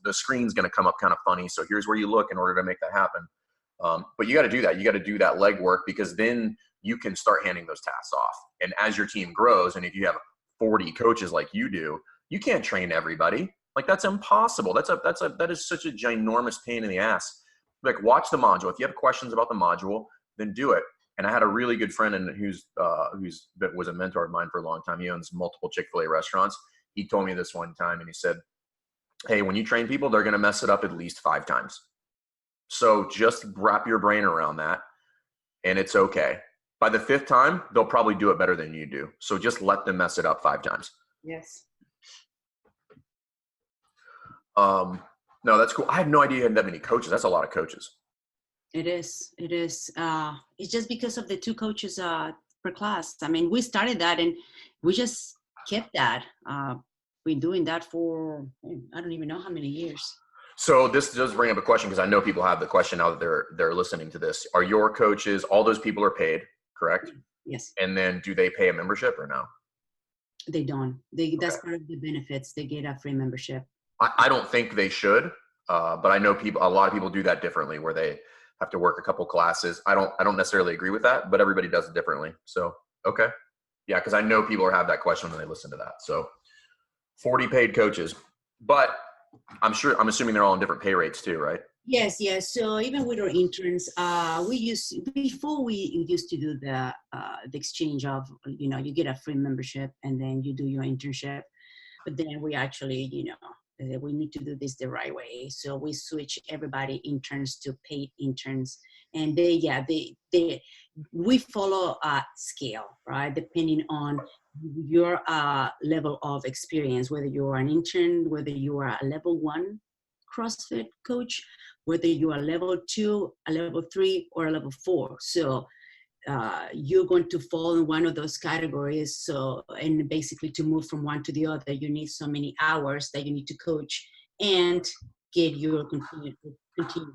the screen's going to come up kind of funny. So here's where you look in order to make that happen. But you got to do that. You got to do that legwork, because then you can start handing those tasks off. And as your team grows, and if you have 40 coaches like you do, you can't train everybody. Like that's impossible. That is such a ginormous pain in the ass. Like watch the module. If you have questions about the module, then do it. And I had a really good friend who's was a mentor of mine for a long time. He owns multiple Chick-fil-A restaurants. He told me this one time, and he said, hey, when you train people, they're going to mess it up at least 5 times. So just wrap your brain around that, and it's okay. By the 5th time, they'll probably do it better than you do. So just let them mess it up 5 times. Yes. No, that's cool. I had no idea you had that many coaches. That's a lot of coaches. It is. It's just because of the 2 coaches per class. I mean, we started that and we just kept that. Been doing that for, I don't even know how many years. So this does bring up a question, because I know people have the question now that they're listening to this. Are your coaches, all those people are paid, correct? Yes. And then do they pay a membership or no? They don't. That's part of the benefits. They get a free membership. I don't think they should, but I know a lot of people do that differently, where they have to work a couple classes. I don't necessarily agree with that, but everybody does it differently. So, okay. Yeah, because I know people have that question when they listen to that. So 40 paid coaches, but I'm assuming they're all on different pay rates too, right? Yes. So even with our interns, we used to do the exchange of, you get a free membership and then you do your internship. But then we actually, we need to do this the right way. So we switch everybody interns to paid interns, and we follow a scale, right? Depending on your level of experience, whether you're an intern, whether you are a level 1 CrossFit coach, whether you are level 2, a level 3, or a level 4. So you're going to fall in one of those categories. So, and basically to move from one to the other, you need so many hours that you need to coach and get your continued education.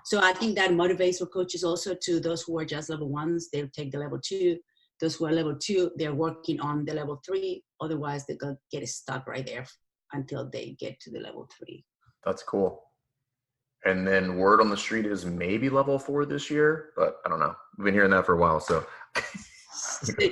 So I think that motivates for coaches also. To those who are just level 1s, they'll take the level 2. Those who are level 2, they're working on the level 3. Otherwise, they're going to get stuck right there until they get to the level 3. That's cool. And then word on the street is maybe level 4 this year, but I don't know. We've been hearing that for a while, so.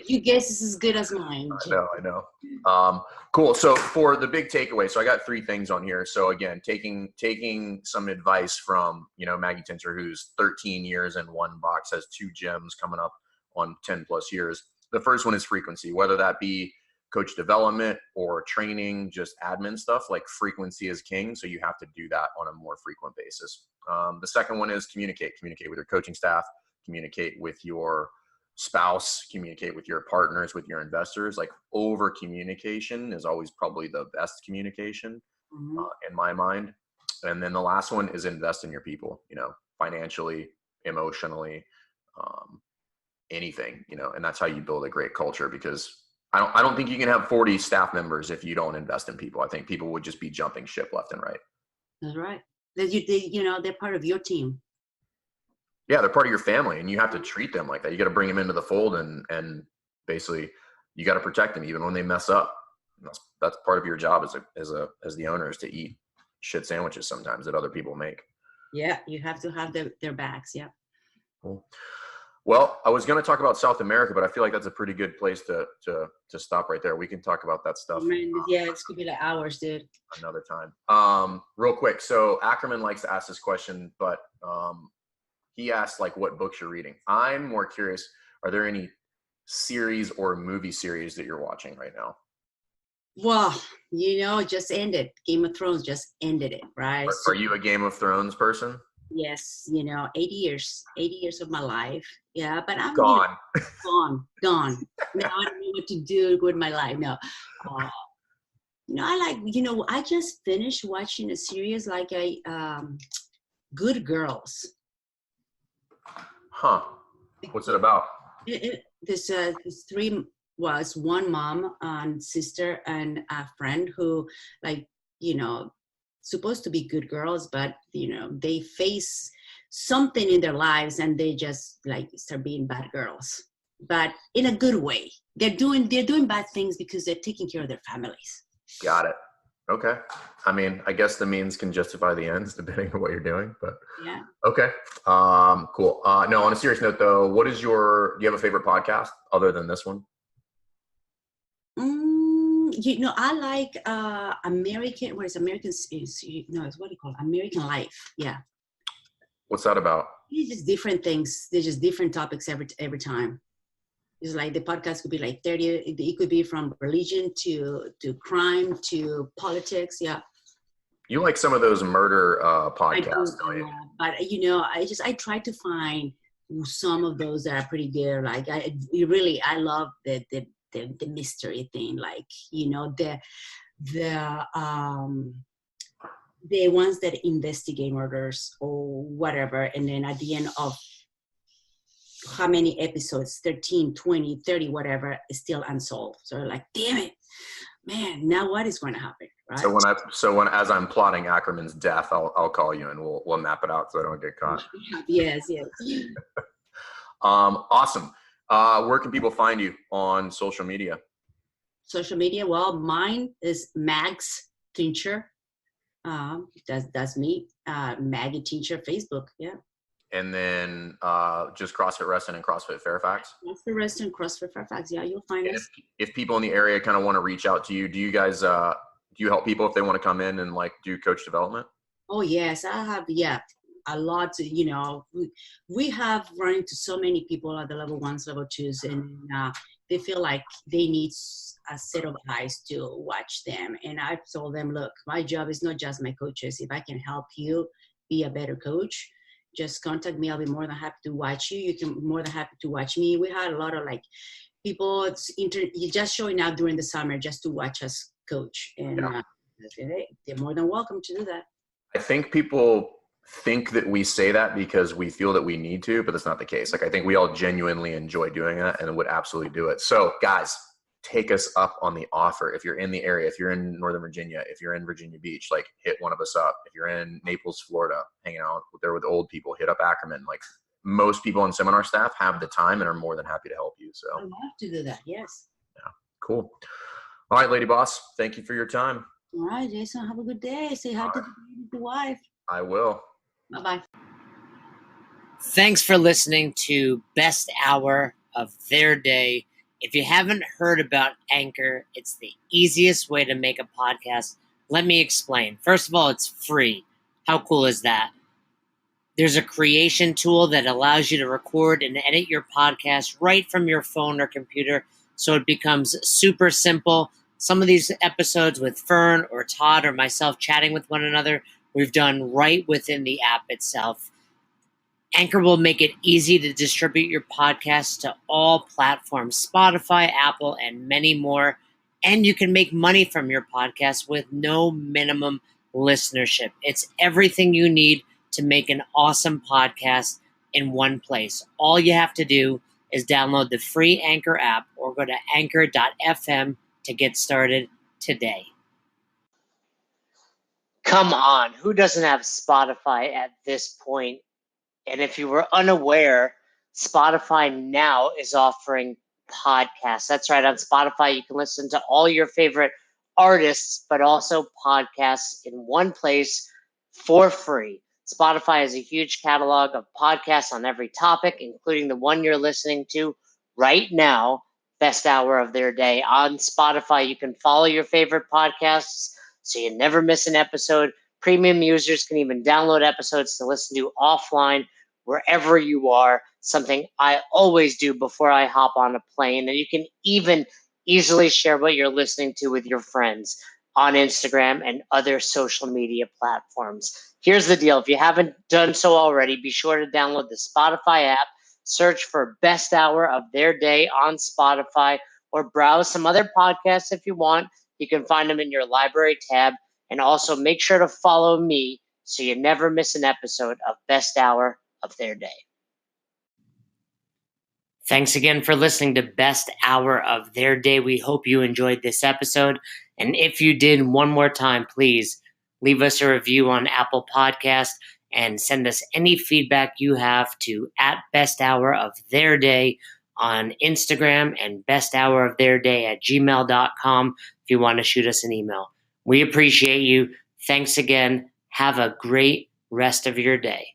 Your guess is as good as mine. I know. Cool. So for the big takeaway, so I got 3 things on here. So again, taking some advice from, Maggie Tincher, who's 13 years in one box, has 2 gyms coming up on 10 plus years. The first one is frequency, whether that be coach development or training, just admin stuff, like frequency is king. So you have to do that on a more frequent basis. The second one is communicate with your coaching staff, communicate with your spouse, communicate with your partners, with your investors. Like over communication is always probably the best communication in my mind. And then the last one is invest in your people, financially, emotionally, anything, and that's how you build a great culture, because I don't think you can have 40 staff members if you don't invest in people. I think people would just be jumping ship left and right. That's right. They're part of your team. Yeah, they're part of your family, and you have to treat them like that. You got to bring them into the fold, and basically, you got to protect them even when they mess up. That's part of your job as the owner, is to eat shit sandwiches sometimes that other people make. Yeah, you have to have their backs. Yeah. Cool. Well, I was going to talk about South America, but I feel like that's a pretty good place to stop right there. We can talk about that stuff. Yeah, it's gonna be like hours, dude. Another time. Real quick. So Ackerman likes to ask this question, but he asked like what books you're reading. I'm more curious, are there any series or movie series that you're watching right now? Well, just ended. Game of Thrones just ended it, right? Are you a Game of Thrones person? Yes, 80 years of my life. Yeah, but I'm gone. Gone. Now I don't know what to do with my life. No. I like, I just finished watching a series like Good Girls. Huh. What's it about? This 3 was one mom and sister and a friend who, supposed to be good girls, but they face something in their lives and they just start being bad girls, but in a good way. They're doing bad things because they're taking care of their families. Got it. Okay. I mean, I guess the means can justify the ends depending on what you're doing, but yeah. Okay. Cool. No, on a serious note though, do you have a favorite podcast other than this one? I like American. What is American? No, it's what do you call it? American Life. Yeah. What's that about? It's just different things. There's just different topics every time. It's like the podcast could be like 30. It could be from religion to crime to politics. Yeah. You like some of those murder podcasts, don't you? But I try to find some of those that are pretty good. Like I love the mystery thing. Like the ones that investigate murders or whatever, and then at the end of how many episodes, 13, 20, 30, whatever, is still unsolved. So like, damn it, man, now what is going to happen, right? So as I'm plotting Ackerman's death, I'll call you and we'll map it out so I don't get caught. Yes. Awesome. Where can people find you on social media? Social media, well, mine is Mags Tincher. That's me. Maggie Tincher, Facebook, yeah. And then just CrossFit Reston and CrossFit Fairfax? CrossFit Reston, CrossFit Fairfax, yeah, you'll find us. If people in the area kind of want to reach out to you, do you guys, do you help people if they want to come in and do coach development? Oh, yes, I have, a lot to, we have run into so many people at the level 1s, level 2s, and they feel like they need a set of eyes to watch them. And I've told them, look, my job is not just my coaches. If I can help you be a better coach, just contact me. I'll be more than happy to watch you. You can be more than happy to watch me. We had a lot of people just showing up during the summer just to watch us coach. And they're more than welcome to do that. I think people think that we say that because we feel that we need to, but that's not the case. I think we all genuinely enjoy doing that and would absolutely do it. So guys, take us up on the offer. If you're in the area, if you're in Northern Virginia, if you're in Virginia Beach, hit one of us up. If you're in Naples, Florida, hanging out there with old people, hit up Ackerman. Most people on seminar staff have the time and are more than happy to help you. So I'd love to do that. Yes. Yeah. Cool. All right, Lady Boss. Thank you for your time. All right, Jason. Have a good day. Say hi to the wife. I will. Bye-bye. Thanks for listening to Best Hour of Their Day. If you haven't heard about Anchor, it's the easiest way to make a podcast. Let me explain. First of all, it's free. How cool is that? There's a creation tool that allows you to record and edit your podcast right from your phone or computer, so it becomes super simple. Some of these episodes with Fern or Todd or myself chatting with one another, we've done right within the app itself. Anchor will make it easy to distribute your podcast to all platforms, Spotify, Apple, and many more. And you can make money from your podcast with no minimum listenership. It's everything you need to make an awesome podcast in one place. All you have to do is download the free Anchor app or go to anchor.fm to get started today. Come on, who doesn't have Spotify at this point? And if you were unaware, Spotify now is offering podcasts. That's right. On Spotify, you can listen to all your favorite artists, but also podcasts in one place for free. Spotify has a huge catalog of podcasts on every topic, including the one you're listening to right now, Best Hour of Their Day. On Spotify, you can follow your favorite podcasts so you never miss an episode. Premium users can even download episodes to listen to offline wherever you are, something I always do before I hop on a plane. And you can even easily share what you're listening to with your friends on Instagram and other social media platforms. Here's the deal. If you haven't done so already, be sure to download the Spotify app, search for Best Hour of Their Day on Spotify, or browse some other podcasts if you want. You can find them in your library tab. And also make sure to follow me so you never miss an episode of Best Hour of Their Day. Thanks again for listening to Best Hour of Their Day. We hope you enjoyed this episode. And if you did, one more time, please leave us a review on Apple Podcast and send us any feedback you have to @besthouroftheirday on Instagram and besthouroftheirday@gmail.com if you want to shoot us an email. We appreciate you. Thanks again. Have a great rest of your day.